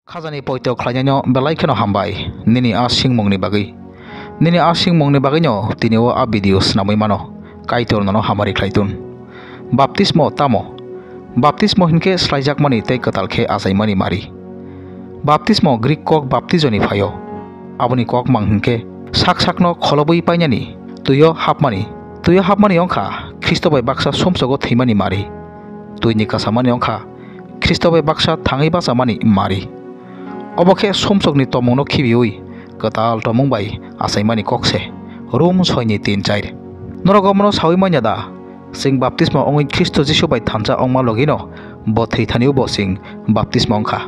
Khazani poito khlainyo belai kheno hambai nini a singmongni bagui no tinio a videos namoi mano kaitor no hamari khlaitun baptismo tamo baptismo hinke slaijak mani tei katal khe asai mani mari baptismo Greek kok baptizoni phayo aboni kok mang hinke sak no kholobui painani tuyo hapmani ongkha Kristo bai baksa somsogo theimani mari tuini kasamani ongkha Kristo bai baksa thangai basamani mari obokhe somsokni tomongno khibiui katal tomong bai asaimani kokse room 6:3-4 norogomno sawimanya da sing baptismo ongoi Kristo Jisu bai thansa ongma logino bo theithaniu bo sing baptismo ongkha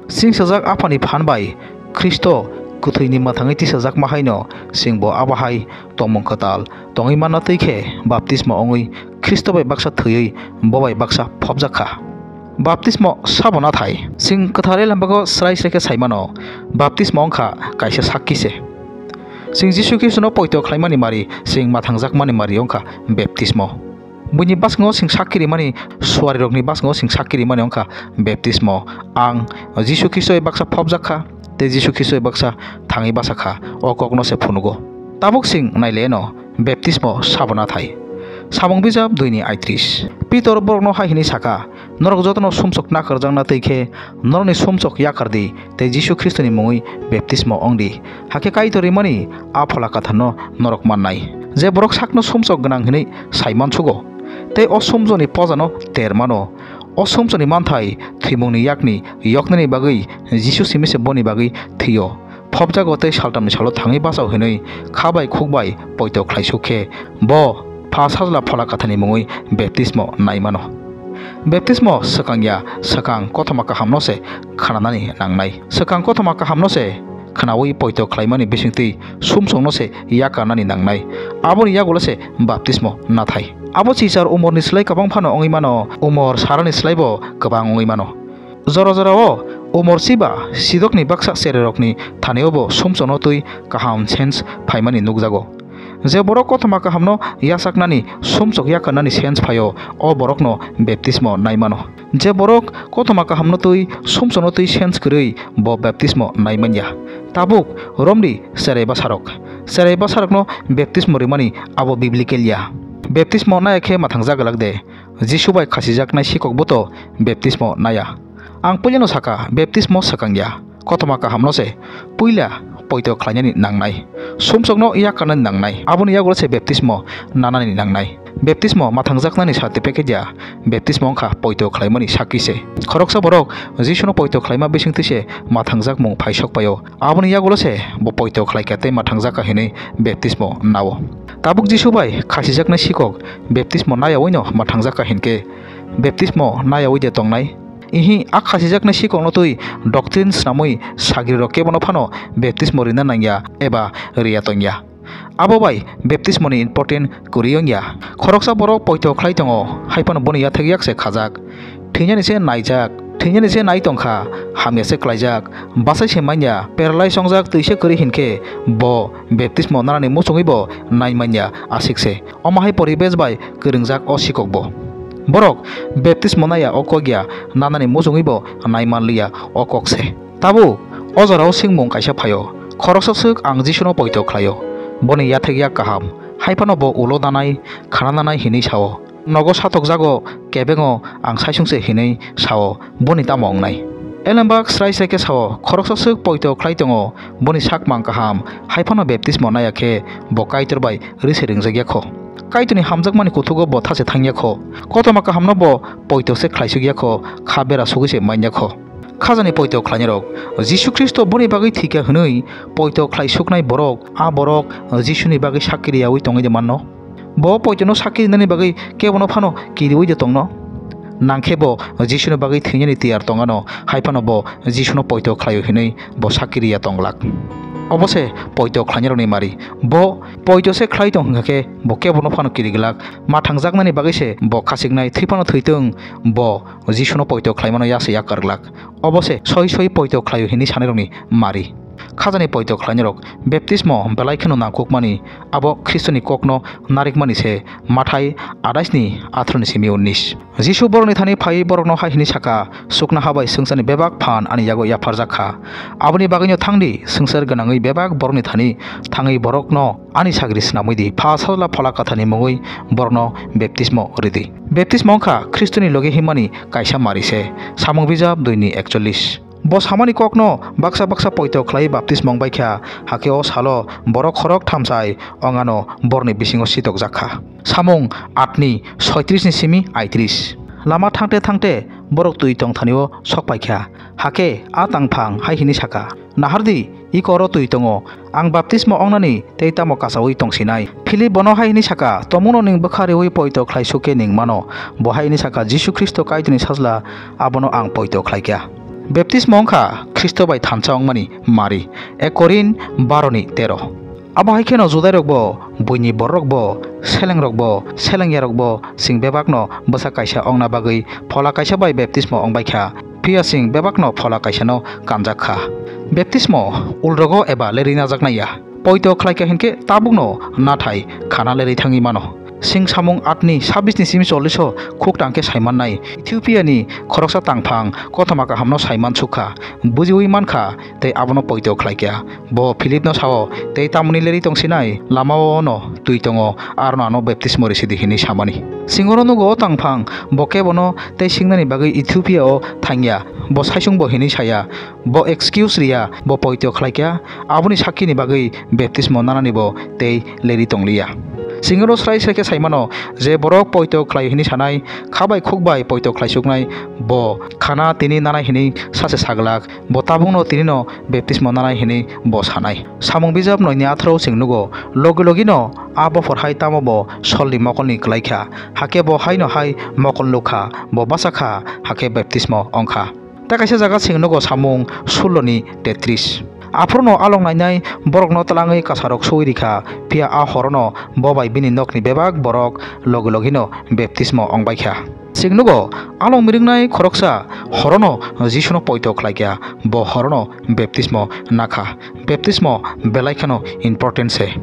sing sajak apani phan bai Kristo kuthuini mathangai ti sajak mahaino sing bo abahai tomong katal tongai mana teikhe baptismo ongoi Kristo bai baksa theiui bo bai baksa phobjakha baptismo sabona thai sing kathare lambago srai sreke saimano baptismo ongkha kaisa sakise sing Jisu Kristo no poito khlaimani mari sing mathangjak mani mari ongkha baptismo buni basngo sing sakiri mani suari rokni basngo sing sakiri mani ongkha baptismo ang Jisu Kristo e baksa phobjakha te Jisu Kristo e baksa thangai basakha o kokno se phunugo tabuk sing naileno baptismo sabona thai samong bijab 2:38 Pitor borokno haihini saka norok jotono somsok nakarjangna teikhe noroni somsok yakardi te Jisu Kristo ni mungui baptismo ongdi hake kaitori mani aphola kathano norok mannai je borok sakno somsok gnang hinai saiman chugo te o somjoni pojano termano o somjoni manthai thimungni yakni yoknani bagui Jisu simise boni bagui thiyo phobjago te saltamni salo thangai basau hinai khabai khukbai poito khlaisukhe bo Pasazla phola kathani mungui baptismo naimano baptismo sakang kothomaka hamnose khananani nangnai sakang kothomaka hamnose khanawi poito khlaimani bisingti sumsongnose yakarnani nangnai aboni yagolase baptismo nathai abo chichar umorni slai kabang phano ongoi mano umor sarani slaibo kabang ongoi mano jora o umor siba sidokni baksa sererokni thaneobo sumsono tui kaham sense phaimani nukjago je borok kothomaka hamno yasaknani somsok yakarnani sense phayo o borokno baptismo naimano je borok kothomaka hamno tui somsono tui sense krui bo baptismo naimanya tabuk romni sereba sarokno baptismo rimani abo biblicalia baptismo naikhe mathangja galakde Jisu bai khasijaknai sikok boto baptismo naya ang pulyano saka baptismo sakangya kothomaka hamnose puila poito khlainani nangnai somsokno yakarnani nangnai aboni yagolase baptismo nanani nangnai baptismo mathangjaknani certificate ya baptismo ongkha poito khlaimani sakise khoroksa borok Jisu no poito khlaima bisingtise mathangjak mung phaisok payo aboni yagolase bo poito khlaikate mathangjaka hinai baptismo nawo tabuk Jisu bai khasijaknai sikok baptismo nayaoino mathangjaka hinke baptismo nayaoide tongnai ihi akhasijaknai sikokno tui doctrines namui sagiriro kebono phano baptismo rina nangya eba riya tongya abo bai baptismo ni important kuriyongya khoroksa borok poito khlai tongo haipano boni yathagyak se khajak thingani se naijak thingani se nai tongkha hamya se klaijak basai se manya perlai songjak tuise kuri hinke bo baptismo narani musongi bo naimanya asikse omahai poribesh bai keringjak o sikok bo borok baptismo naya okogya nanani musongi bo naimanliya okokse tabu ojorao singmung kaisa phayo khoroksa suk ang Jisu no poito khlaio boni yathagya kaham haipano bo ulo danai khana danai hinai sao nogo satok jago kebengo ang saisungse hinai sao boni tamong nai elembak srai seke sao khoroksa suk poito khlai tongo boni sakmang kaham haipano baptismo nayakhe bo kaitor bai riseringjagya kho kaituni hamjakmani kuthugo bo thase thangya kho kothomaka hamno bo poito se khlaisugya kho khabera sugise manya kho khajani poito khlainarok Jisu Kristo boni bagui thika hwnui poito khlaisuknai borok a borok Jisu ni bagui sakiri yawi tongai de manno bo poito no sakiri nani bagui kebono phano kiriwi de tongno nangkhe bo Jisu ni bagui thingani tiyar tongano haipano bo Jisu no poito khlaio hinui bo sakiri ya tonglak obose poito khlainaroni mari bo poito se khlai tong hingake bo kebono phano kiriglak mathangjaknani bagui se bo khasiknai thipano theitung bo Jisu no poito khlaimano yase yakarglak obose soi poito khlaio hini saneroni mari khajani poito khlaini rok baptismo belai kheno nangkukmani abo Kristoni kokno narikmani se mathai 28 ni 18 ni simi 19 Jisu borokni thani phai borokno haihini saka sukna habai sungsani bebak phan ani yago yafarjakha aboni bagino thangdi sungsar ganangui bebak borokni thani thangai borokno ani sagri snamoidi pha sajla phala kathani mongoi borokno baptismo ridi baptismo kha Kristoni loge himani kaisa marise samung bijab 2 ni 41 bo samani kokno baksa baksa poito khlai baptismo baikha hakeo salo borok khorok thamsai ongano borni bisingo sitok jakha samung 8 ni 36 ni simi 38 lama thangte thangte borok tui tong thanio sokpaikha hake a tangphang haihini saka nahardi I koro tui tongo ang baptismo ongnani teitamo kasawi tongsinai Philip bono haihini saka tomuno ning bukhari ui poito khlai suke ning mano bo haihini saka Jisu Kristo kaituni sajla abono ang poito khlaikya baptismo ongkha Kristo bai thancha ongmani mari 1 Korin 12 ni 13 abo haikeno judai rokbo buini borokbo selengrokbo selengyarokbo sing bebakno bosa kaisa ongna bagui phola kaisa bai baptismo ongbaikha pia sing bebakno phola kaisano kanjakha baptismo ulrogo eba lerina jaknaya poito khlaika hinke tabungno nathai khana leri thangi mano sing samung 8 ni 26 ni simi 40 khuk tangke saiman nai Ethiopia ni khoroksa tangphang kothama ka hamno saiman sukha bujiwi mankha tei abono poito khlaikya bo Philip no sao tei tamuni leri tongsinai lamao no tuitongo arno ano baptismo residi hini samani singoro no go tangphang boke bono tei singnani bagai Ethiopia o thangya bo saisung bo hini saya bo excuse ria bo poito khlaikya aboni sakini bagai baptismo nanani bo tei leri tonglia Singoro srai srai ke saimano je borok poito khlai hini sanai khabai khukbai poito khlai suknai bo khana tini nanai hini sase saglak bo tabungno tini no baptismo nanai hini bo sanai samung bijab noini 18 singnugo logino abo forhai tamo bo solli mokolni klaikha hake bo haino hai mokol lukha bo basakha hake baptismo ongkha ta kaisa jaga singnugo samung 16 ni 33 Aprono along nainai borok no talangai kasarok suirikha pia a horono bobai bini nokni bebak borok logino baptismo ongbaikha Signugo along miringnai khoroksa horono Jisuno poito khlaikya bo horono baptismo nakha baptismo belaikhano important se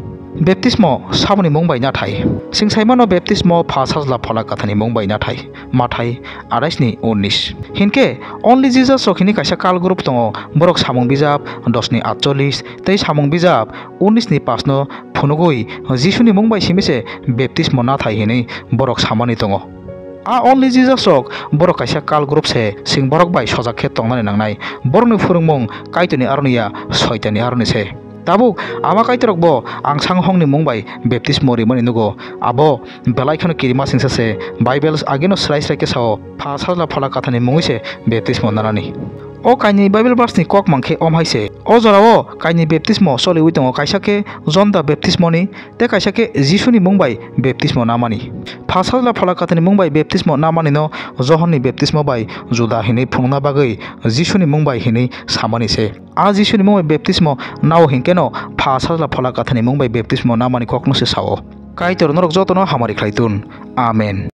baptismo sabuni mongbai na thai singsaimano baptismo phasajla phola kathani mongbai na thai mathai 28 ni 19 hinke only Jesus sokhini kaisa kal group tongo borok samung bijab 10 ni 48 tei samung bijab 19 ni 5 no phunugoi Jisuni mongbai simise baptismo na thai hini borok samani tongo a only Jesus sok borok kaisa kal group se sing borok bai sojak khe tongnani nangnai borokni phurungmung kaituni aroniya soitani aroni se Tabuk ama kaitorok bo ang sanghong ni mongbai baptismo rimani nugo abo belai khano kirima singsase Bibles ageno srai srai ke sao phasajla phala kathani mongise baptismo nanani O kaini Bible verse ni kok mangkhe omhaise o jorao kaini baptismo soli uitongo kaisa ke John the baptismo ni te kaisa ke Jisuni mongbai baptismo namani phasajla phala kathani mongbai baptismo namani no John ni baptismo bai juda hini phungna bagai Jisuni mongbai hini samani se a Jisuni mongbai baptismo nao hinkeno phasajla phala kathani mongbai baptismo namani kokno se sao kaitor norok jotono hamari khlaitun amen